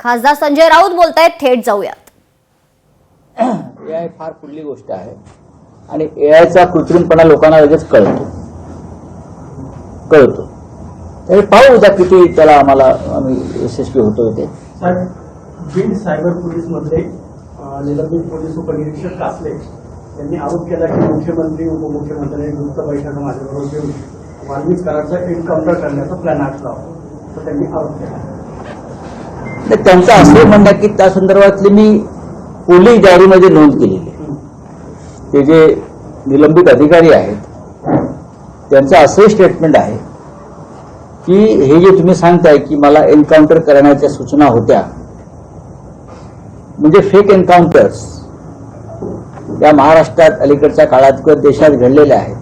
खासदार संजय राऊत बोलतायत, थेट जाऊयात. एआय फार पुढली गोष्ट आहे आणि एआयचा कृत्रिमपणा लोकांना लगेच कळतो. तरी पाहू उद्या किती त्याला आम्ही यशस्वी होतो. ते बीड सायबर पोलीस मध्ये निलंबित पोलीस उपनिरीक्षक कासले यांनी आरोप केला की मुख्यमंत्री उपमुख्यमंत्र्यांनी गुप्त बैठक माझ्याबरोबर घेऊन वाल्मिक कराडचा एन्काउंटर करण्याचा प्लॅन आखला तर त्यांनी आरोप केला. त्यांचं असं म्हणणं की त्या संदर्भातली मी पोलीस डायरीमध्ये नोंद केलेली आहे. ते जे निलंबित अधिकारी आहेत त्यांचं असंही स्टेटमेंट आहे की हे जे तुम्ही सांगताय की मला एन्काउंटर करण्याच्या सूचना होत्या, म्हणजे फेक एन्काउंटर्स या महाराष्ट्रात अलीकडच्या काळात किंवा देशात घडलेल्या आहेत,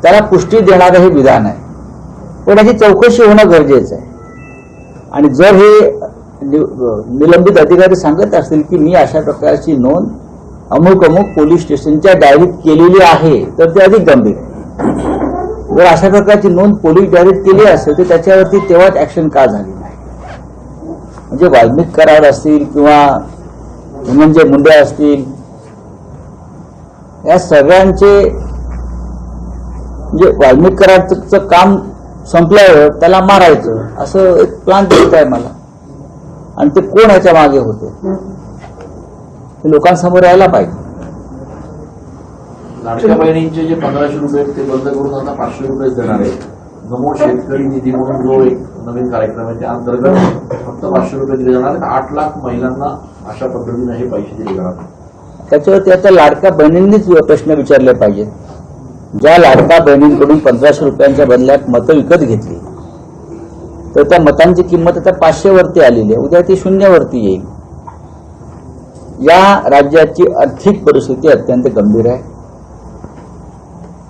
त्याला पुष्टी देणारं हे विधान आहे. पण याची चौकशी होणं गरजेचं आहे. आणि जर हे निलंबित अधिकारी सांगत असतील की मी अशा प्रकारची नोंद अमुक अमुक पोलीस स्टेशनच्या डायरीत केलेली आहे, तर ते अधिक गंभीर आहे. जर अशा प्रकारची नोंद पोलीस डायरीत केली असेल तर त्याच्यावरती तेव्हाच ऍक्शन का झाली नाही? म्हणजे वाल्मिक कराड असतील किंवा धनंजय मुंडे असतील, या सगळ्यांचे म्हणजे वाल्मिक कराडचं काम संपल्यावर त्याला मारायचं असं एक प्लान दिसत आहे मला. आणि ते कोण ह्याच्या मागे होते ते लोकांसमोर यायला पाहिजे. लाडक्या बहिणींचे जे 1500 रुपये ते बंद करून आता 500 रुपये देणार आहे. नमो शेतकरी निधी म्हणून जो एक नवीन कार्यक्रम आहे त्या अंतर्गत फक्त 500 रुपये दिले जाणार आहेत. 8 लाख महिलांना अशा पद्धतीने हे पैसे दिले जाणार. त्याच्यावरती आता लाडक्या बहिणींनीच प्रश्न विचारले पाहिजेत. ज्या लाडक्या बहिणींकडून 1500 रुपयांच्या बदल्यात मतं विकत घेतली तर त्या मतांची किंमत आता 500 वरती आलेली आहे, उद्या ती 0 वरती येईल. या राज्याची आर्थिक परिस्थिती अत्यंत गंभीर आहे.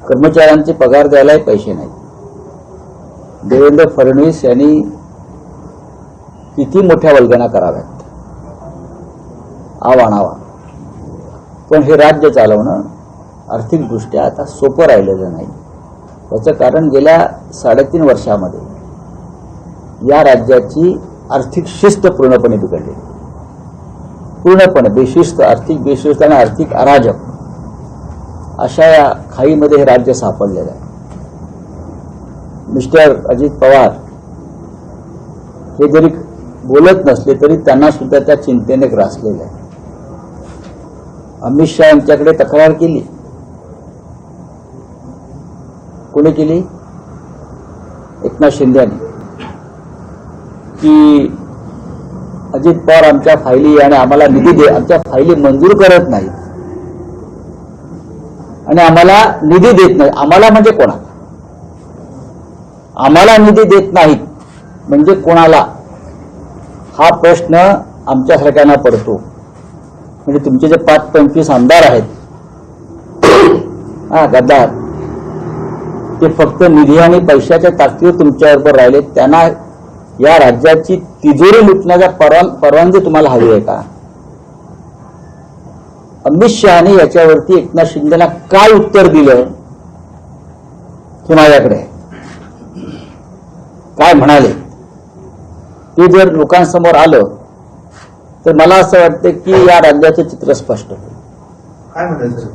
कर्मचाऱ्यांचे पगार द्यायलाही पैसे नाहीत. देवेंद्र फडणवीस यांनी किती मोठ्या वल्गना कराव्यात, आवाणावा, पण हे राज्य चालवणं आर्थिकदृष्ट्या आता सोपं राहिलेलं नाही. त्याचं कारण गेल्या 3.5 वर्षामध्ये या राज्याची आर्थिक शिस्त पूर्णपणे बिघडली. पूर्णपणे बेशिस्त, आर्थिक बेशिस्त आणि आर्थिक अराजक अशा या खाईमध्ये हे राज्य सापडलेलं आहे. मिस्टर अजित पवार हे जरी बोलत नसले तरी त्यांना सुद्धा त्या चिंतेने ग्रासलेलं आहे. अमित शहा यांच्याकडे तक्रार केली. कोणी केली? एकनाथ शिंदे यांनी, की अजित पवार आमच्या फायली आणि आम्हाला निधी दे, आमच्या फायली मंजूर करत नाहीत आणि आम्हाला निधी देत नाही. आम्हाला म्हणजे कोणाला? आम्हाला निधी देत नाहीत म्हणजे कोणाला? हा प्रश्न आमच्यासारख्यांना पडतो. म्हणजे तुमचे जे 5-25 आमदार आहेत गद्दार, ते फक्त निधी आणि पैशाच्या ताकदीवर तुमच्याबरोबर राहिले. त्यांना या राज्याची तिजोरी लुटण्याचा परवानगी तुम्हाला हवी आहे का? अमित शहाने याच्यावरती एकनाथ शिंदेला काय उत्तर दिलं हे माझ्याकडे काय म्हणाले ते जर लोकांसमोर आलं तर मला असं वाटतं की या राज्याचं चित्र स्पष्ट होईल.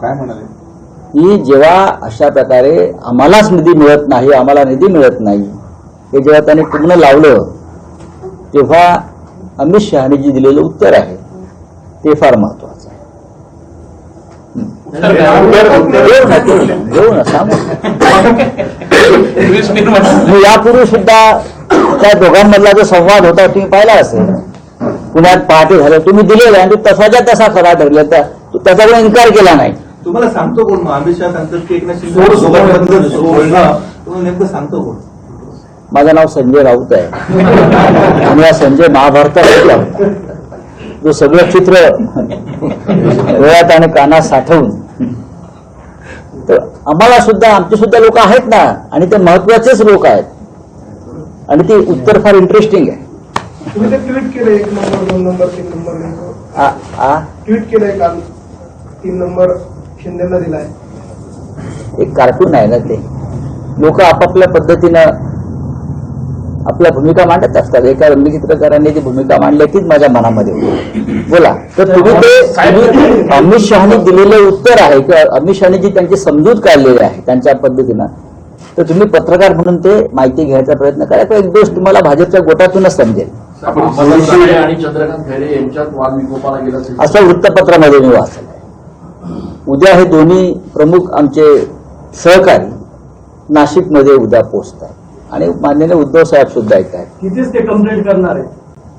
काय म्हणाले की जेव्हा अशा प्रकारे आम्हालाच निधी मिळत नाही, आम्हाला निधी मिळत नाही, हे जेव्हा त्यांनी पूर्ण लावलं तेव्हा अमित शहाने जे दिलेलं उत्तर आहे ते फार महत्वाचं आहे. यापूर्वी सुद्धा त्या दोघांमधला जो संवाद होता तुम्ही पाहिला असेल. पुण्यात पहाटे झालं, तुम्ही दिलेला आणि तसाच्या तसा खरा ठरला, त्याचा कोणी इन्कार केला नाही. तुम्हाला सांगतो कोण? मग अमित शहा सांगतात की एकनाथ शिंदे नेमकं सांगतो कोण? माझं नाव संजय राऊत आहे आणि हा संजय महाभारतात जो सगळं चित्र डोळ्यात आणि कानात साठवून, तर आम्हाला सुद्धा आमचे सुद्धा लोक आहेत ना, आणि ते महत्वाचेच लोक आहेत आणि ते उत्तर फार इंटरेस्टिंग आहे. तुम्ही ते ट्विट केले 1 नंबर 2 नंबर 3 नंबर ट्विट केलंय काल 3 नंबर शिंदेला दिलाय. एक कार्टून आहे ना ते. लोक आपापल्या पद्धतीनं आपल्या भूमिका मांडत असतात. एका व्यंगचित्रकाराने जी भूमिका मांडली तीच माझ्या मनामध्ये होती. बोला. तर तुम्ही ते अमित शहानी दिलेलं उत्तर आहे किंवा अमित शहानी जी त्यांची समजूत काढलेली आहे त्यांच्या पद्धतीनं, तर तुम्ही पत्रकार म्हणून ते माहिती घ्यायचा प्रयत्न करा. किंवा एक दिवस तुम्हाला भाजपच्या गोटातूनच समजेल. आणि चंद्रकांत खैरे यांच्यात वाद विकोपाला गेला असं वृत्तपत्रामध्ये मी वाचलं. उद्या हे दोन्ही प्रमुख आमचे सहकारी नाशिकमध्ये उद्या पोहोचतात आणि माननीय उद्धव साहेब सुद्धा येत आहेत. कितीच ते कंप्लेंट करणार आहे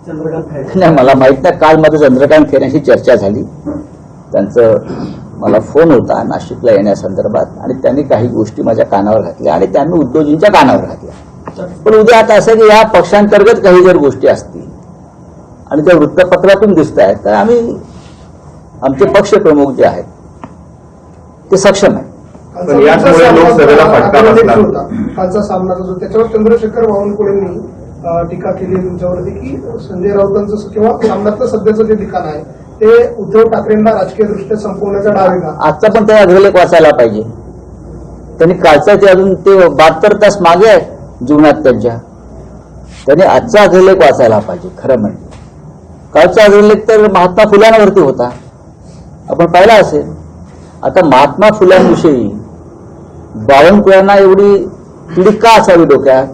चंद्रकांत खैरे? नाही, मला माहित नाही. काल माझं चंद्रकांत खैरेंशी चर्चा झाली. त्यांचं मला फोन होता नाशिकला येण्यासंदर्भात आणि त्यांनी काही गोष्टी माझ्या कानावर घातल्या आणि त्यांनी उद्धवजींच्या कानावर घातल्या. पण उद्या आता असं की या पक्षांतर्गत काही जर गोष्टी असतील आणि त्या वृत्तपत्रातून दिसत आहेत तर आम्ही आमचे पक्षप्रमुख जे आहेत ते सक्षम आहेत. पण याचमुळे लोकसभेला फटका बसला. कालचा सामना जो त्याच्यावर चंद्रशेखर बावनकुळेंनी टीका केली तुमच्यावरती की संजय राऊतांचं किंवा सामन्यातलं सध्याचं जे ठिकाण आहे ते उद्धव ठाकरेंना राजकीय दृष्ट्या संपवण्याचा डाव आहे का? आजचा पण त्या अग्रलेख वाचायला पाहिजे. त्यांनी कालचा ते अजून ते 72 तास मागे आहे जीवनात त्यांच्या. त्यांनी आजचा अग्रलेख वाचायला पाहिजे. खरं म्हणजे कालचा अग्रलेख तर महात्मा फुल्यांवरती होता, आपण पाहिला असेल. आता महात्मा फुल्यांविषयी बावनकुळ्यांना एवढी पीडित का असावी डोक्यात?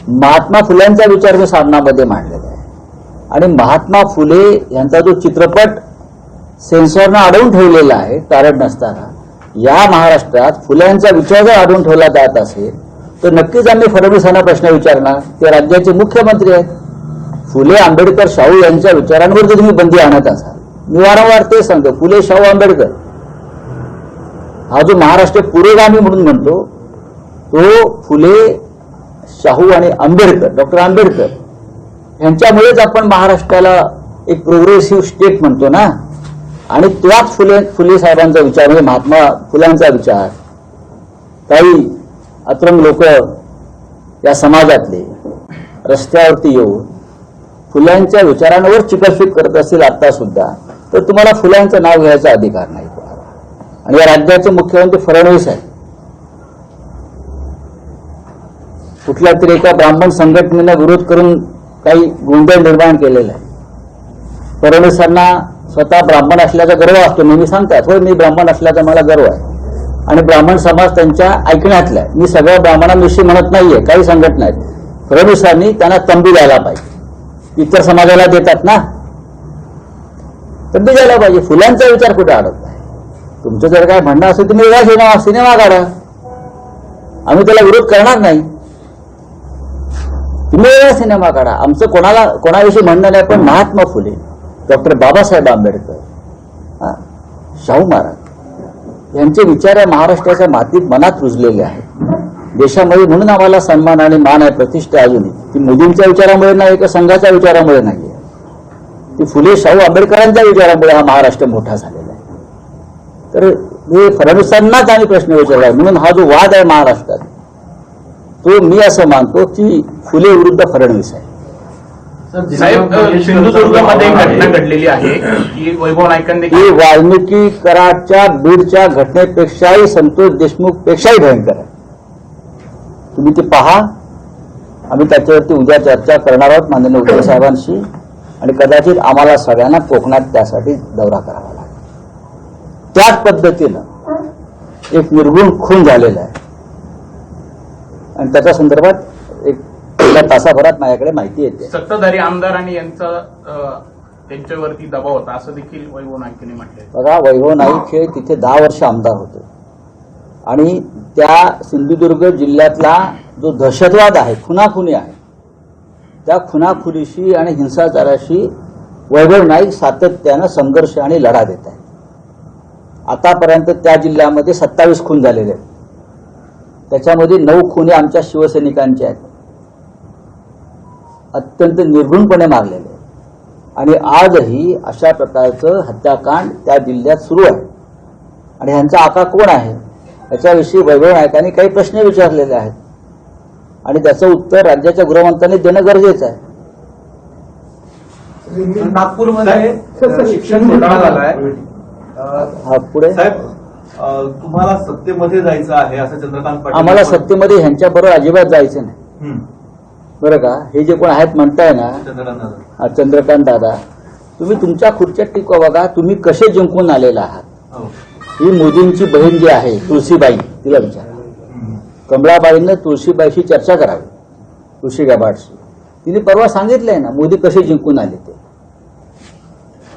महात्मा फुल्यांचा विचार मी सामनामध्ये मांडलेला आहे आणि महात्मा फुले यांचा जो चित्रपट सेन्सॉरनं अडवून ठेवलेला आहे कारण नसताना, या महाराष्ट्रात फुल्यांचा विचार जर अडवून ठेवला जात असेल तर नक्कीच आम्ही फडणवीसांना प्रश्न विचारणार. ते राज्याचे मुख्यमंत्री आहेत. फुले, आंबेडकर, शाहू यांच्या विचारांवर जर तुम्ही बंदी आणत असाल, मी वारंवार ते सांगतो, फुले, शाहू, आंबेडकर हा जो महाराष्ट्र पुरोगामी म्हणून म्हणतो तो फुले, शाहू आणि आंबेडकर, डॉक्टर आंबेडकर यांच्यामुळेच आपण महाराष्ट्राला एक प्रोग्रेसिव्ह स्टेट म्हणतो ना. आणि त्याच फुले साहेबांचा विचार म्हणजे महात्मा फुल्यांचा विचार काही अतरंग लोक या समाजातले रस्त्यावरती येऊन फुल्यांच्या विचारांवर चिकलफेक करत असतील आता सुद्धा, तर तुम्हाला फुल्यांचं नाव घ्यायचा अधिकार नाही. आणि या राज्याचे मुख्यमंत्री फडणवीस आहेत. कुठल्या तरी एका ब्राह्मण संघटनेनं विरोध करून काही गोंधळ निर्माण केलेला आहे. फडणवीसांना स्वतः ब्राह्मण असल्याचा गर्व असतो, नेहमी सांगतात, होय मी ब्राह्मण असल्याचा मला गर्व आहे आणि ब्राह्मण समाज त्यांच्या ऐकण्यातला आहे. मी सगळ्या ब्राह्मणांविषयी म्हणत नाहीये, काही संघटना आहेत. फडणवीसांनी त्यांना तंबी द्यायला पाहिजे. इतर समाजाला देतात ना, तंबी द्यायला पाहिजे. फुलांचा विचार कुठे अडत नाही. तुमचं जर काय म्हणणं असेल तुम्ही वेगळा सिनेमा काढा, आम्ही त्याला विरोध करणार नाही. तुम्ही वेगळा सिनेमा काढा, आमचं कोणाविषयी म्हणणं नाही. पण महात्मा फुले, डॉक्टर बाबासाहेब आंबेडकर, शाहू महाराज यांचे विचार या महाराष्ट्राच्या मातीत मनात रुजलेले आहेत देशामध्ये. म्हणून आम्हाला सन्मान आणि मान आहे, प्रतिष्ठा अजूनही. ती मोदींच्या विचारामुळे नाही किंवा संघाच्या विचारामुळे नाही, ती फुले, शाहू, आंबेडकरांच्या विचारामुळे हा महाराष्ट्र मोठा झालेला आहे. तर हे फडणवीसांनाच आम्ही प्रश्न विचारला. म्हणून हा जो वाद आहे महाराष्ट्रात, तो मी असं मानतो की फुले विरुद्ध फडणवीस आहे. साहेब, सिंधुदुर्गमध्ये एक घटना घडलेली आहे की वैभव नाईकांनी ही वाल्मिकी कराडच्या बीडच्या घटनेपेक्षाही संतोष देशमुख पेक्षाही भयंकर आहे. तुम्ही ती पहा. आम्ही त्याच्यावरती उद्या चर्चा करणार आहोत माननीय उद्धव साहेबांशी आणि कदाचित आम्हाला सगळ्यांना कोकणात त्यासाठी दौरा करावा लागेल. त्याच पद्धतीनं एक निर्गुण खून झालेला आहे आणि त्याच्या संदर्भात एक तासाभरात माझ्याकडे माहिती येते. सत्ताधारी आमदारांनी यांचा त्यांच्यावरती दबाव होता असं देखील वैभव नाईकांनी म्हटलंय. बघा, वैभव नाईक हे तिथे 10 वर्ष आमदार होते आणि त्या सिंधुदुर्ग जिल्ह्यातला जो दहशतवाद आहे, खुनाखुनी आहे, त्या खुनाखुनीशी आणि हिंसाचाराशी वैभव नाईक सातत्यानं संघर्ष आणि लढा देत आहे. आतापर्यंत त्या जिल्ह्यामध्ये 27 खून झालेले आहेत. त्याच्यामध्ये 9 खुनी आमच्या शिवसैनिकांचे आहेत, अत्यंत निर्घृणपणे मारलेले. आणि आजही अशा प्रकारचं हत्याकांड त्या जिल्ह्यात सुरू आहे. आणि ह्यांचा आका कोण आहे याच्याविषयी वैभव नाईकांनी काही प्रश्न विचारलेले आहेत आणि त्याचं उत्तर राज्याच्या गृहमंत्र्यांनी देणं गरजेचं आहे. नागपूरमध्ये शिक्षण घोटाळा झालाय. हा, पुढे साहेब, तुम्हाला सत्तेमध्ये जायचं आहे असं चंद्रकांत पाटील आम्हाला सत्तेमध्ये ह्यांच्याबरोबर अजिबात जायचं नाही. बरं का, हे जे कोण आहेत म्हणताय ना, हा, चंद्रकांत दादा, तुम्ही तुमच्या खुर्च्यात टिकवा बघा, तुम्ही कसे जिंकून आलेला आहात. ही मोदींची बहीण जी आहे तुळशीबाई, तिला विचारा. कमळाबाईंना तुळशीबाईशी चर्चा करावी, तुळशी गाभाडशी. तिने परवा सांगितलंय ना मोदी कसे जिंकून आले ते.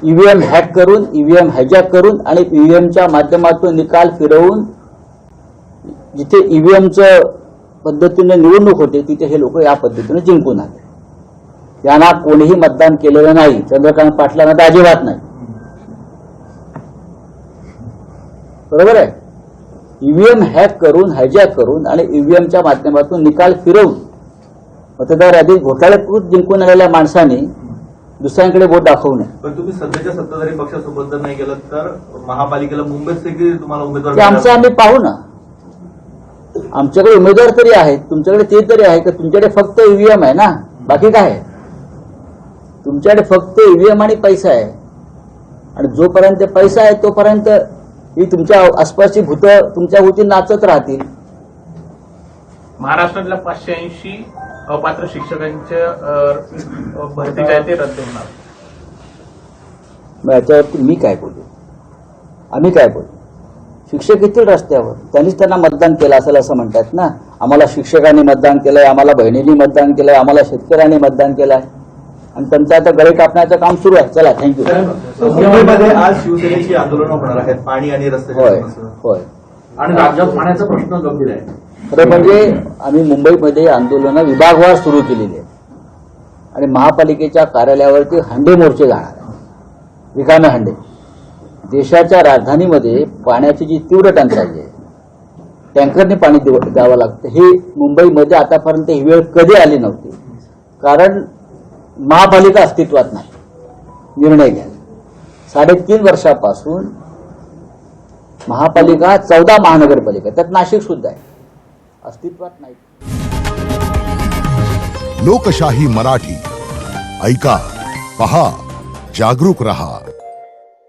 ईव्हीएम हॅक करून, ईव्हीएम हायजॅक करून आणि ईव्हीएमच्या माध्यमातून निकाल फिरवून, जिथे ईव्हीएमचं पद्धतीने निवडणूक होते तिथे हे लोक या पद्धतीने जिंकून आले. यांना कोणीही मतदान केलेलं नाही. चंद्रकांत पाटलांना तर अजिबात नाही. बरोबर आहे. ईव्हीएम हॅक करून, हायजॅक करून आणि ईव्हीएमच्या माध्यमातून निकाल फिरवून मतदार यादीत घोटाळ्याकृत जिंकून आलेल्या माणसाने दुसऱ्यांकडे बोट दाखवू नये. पण तुम्ही सध्याच्या सत्ताधारी पक्षासोबत जर नाही गेलात तर महापालिकेला मुंबईत देखील तुम्हाला उमेदवार ते आमचं आम्ही पाहू ना. आमच्याकडे उमेदवार तरी आहेत, तुमच्याकडे ते तरी आहे का? तुमच्याकडे फक्त ईव्हीएम आहे ना, बाकी काय आहे? तुमच्याकडे फक्त ईव्हीएम आणि पैसा आहे. आणि जोपर्यंत पैसा आहे तोपर्यंत ही तुमच्या आसपासची भूतं तुमच्या भोवती नाचत राहतील. महाराष्ट्रातल्या 580 अपात्र शिक्षकांच्या भरती जे आहे ते रद्द होणार. मग याच्यावरती मी काय बोलू, आम्ही काय बोलू? शिक्षक येतील रस्त्यावर, त्यांनीच त्यांना मतदान केलं असेल असं म्हणतात ना. आम्हाला शिक्षकांनी मतदान केलंय, आम्हाला बहिणींनी मतदान केलंय, आम्हाला शेतकऱ्यांनी मतदान केलंय आणि त्यांचं आता गळे कापण्याचं काम सुरू आहे. चला, थँक्यू. मुंबईमध्ये आज शिवसेनेची आंदोलनं होणार आहेत, पाणी आणि रस्त्याच्या होय समस्या. होय. आणि राज्यात पाण्याचा प्रश्न गंभीर आहे. खरं म्हणजे आम्ही मुंबईमध्ये आंदोलनं विभागवार सुरू केलेली आहेत आणि महापालिकेच्या कार्यालयावरती हंडे मोर्चे जाणार आहे, रिकामे हंडे. देशाच्या राजधानीमध्ये पाण्याची जी तीव्र टंचाई आहे, टँकरने पाणी द्यावं लागतं. हे मुंबईमध्ये आतापर्यंत ही वेळ कधी आली नव्हती, कारण महापालिका अस्तित्वात नाही. निर्णय घ्या. 3.5 वर्षापासून महापालिका 14 महानगरपालिका, त्यात नाशिक सुद्धा आहे, अस्तित्वात नाही. लोकशाही मराठी ऐका, पहा, जागरूक रहा.